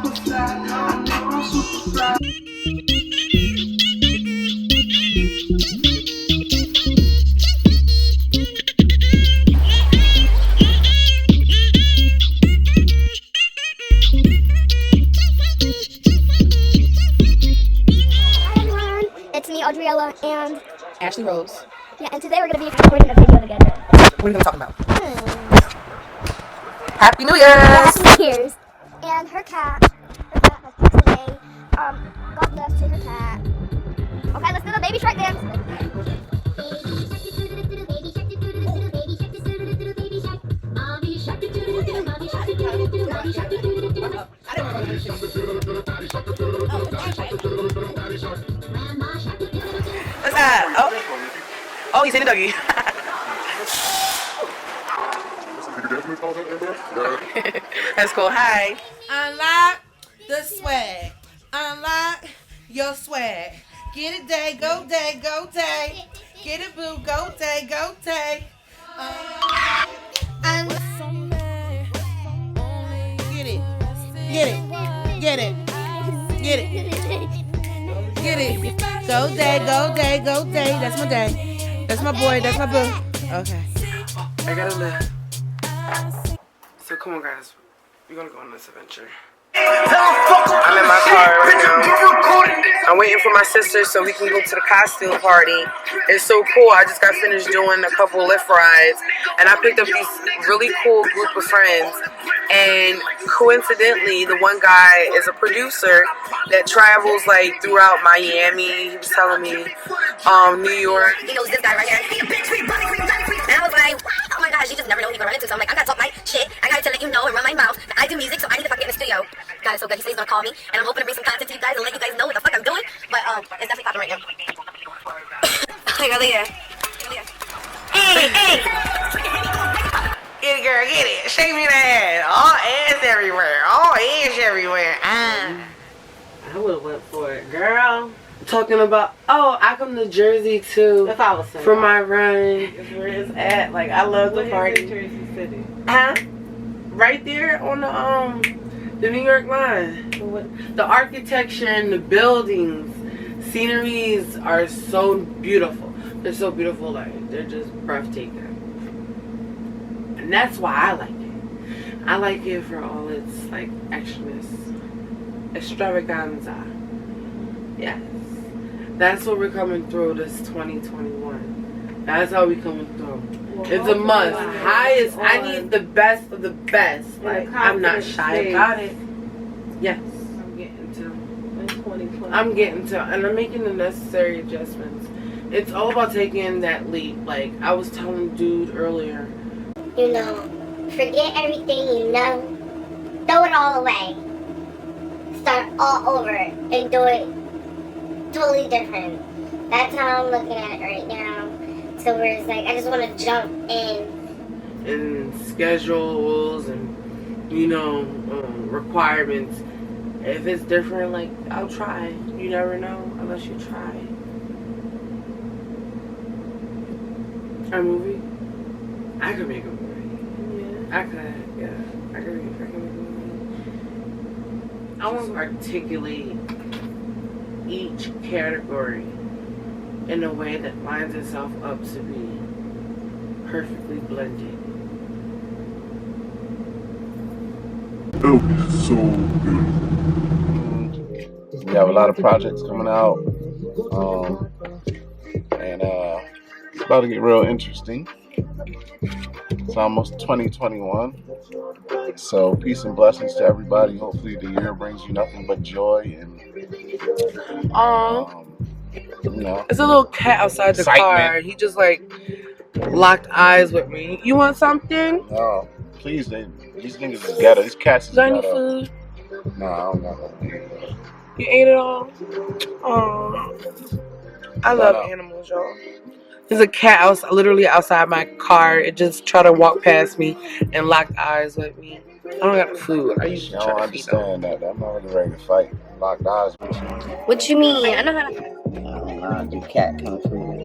super fly. I know I'm super fly. It's me, Adriella, and Ashley Rose. yeah, and today we're gonna be recording a video together. What are we gonna talk about? Happy New Year's! Happy New Year's. And her cat has passed away. God bless to her cat. Okay, let's do the baby shark dance. What's up? Oh, he's in the doggy. That's cool. Hi. Unlock the swag. Unlock your swag. Get it day, go day, go day. Get it boo, go day, go day. Get it. Get it. Get it. Get it. Get it. Go day, go day, go day. That's my day. That's my boy. That's my boo. Okay. I gotta live. So come on, guys. We're gonna go on this adventure. I'm in my car right now. I'm waiting for my sister so we can go to the costume party. It's so cool. I just got finished doing a couple Lyft rides, and I picked up these really cool group of friends. And coincidentally, the one guy is a producer that travels like throughout Miami. He was telling me, New York. He knows this guy right here. He a bitch, we bunny, we done, we. And I was like, oh my gosh, you just never know who you're gonna run into. So I'm like, I gotta talk my shit. I gotta let you know and run my mouth. I do music, so I need to fucking get in the studio. God is so good. He said he's gonna call me, and I'm hoping to bring some content to you guys and let you guys know what the fuck I'm doing. But it's definitely popping right now. Hey, girl, yeah. Hey, hey. Get it, girl, get it. Shake me that ass. All ass everywhere. All ass everywhere. I would have went for it, girl. Talking about, oh, I come to Jersey too. That's all I was saying. For my run. That's where it's at. Like, I love the party. Jersey City? Huh? Right there on the New York line. The architecture and the buildings, sceneries are so beautiful. They're so beautiful, like they're just breathtaking. And that's why I like it. I like it for all its like extraness, extravaganza. Yes, that's what we're coming through this 2021. That's how we coming through. It's a must. Highest. I need the best of the best. Like, I'm not shy about it. Yes. I'm getting to, and I'm making the necessary adjustments. It's all about taking that leap. Like I was telling dude earlier. You know, forget everything you know. Throw it all away. Start all over and do it totally different. That's how I'm looking at it right now. So where it's like, I just want to jump in. And schedules and, you know, requirements. If it's different, like, I'll try. You never know unless you try. A movie? I could make a movie. Yeah. I could, yeah. I could make a movie. I want to articulate each category in a way that lines itself up to be perfectly blended. Oh, so good. We have a lot of projects coming out, and it's about to get real interesting. It's almost 2021, so peace and blessings to everybody. Hopefully the year brings you nothing but joy and you know, it's a little cat outside the car. He just like locked eyes with me. You want something? No, please, these niggas is ghetto. These cats is Got any ghetto. food? No, I don't got no. You ate it all? Oh, I love animals, y'all. There's a cat literally outside my car. It just tried to walk past me and locked eyes with me. I don't got food. I usually I don't understand that. I'm not really ready to fight. Locked eyes with you. What you mean? I know how to. Do cat kung fu.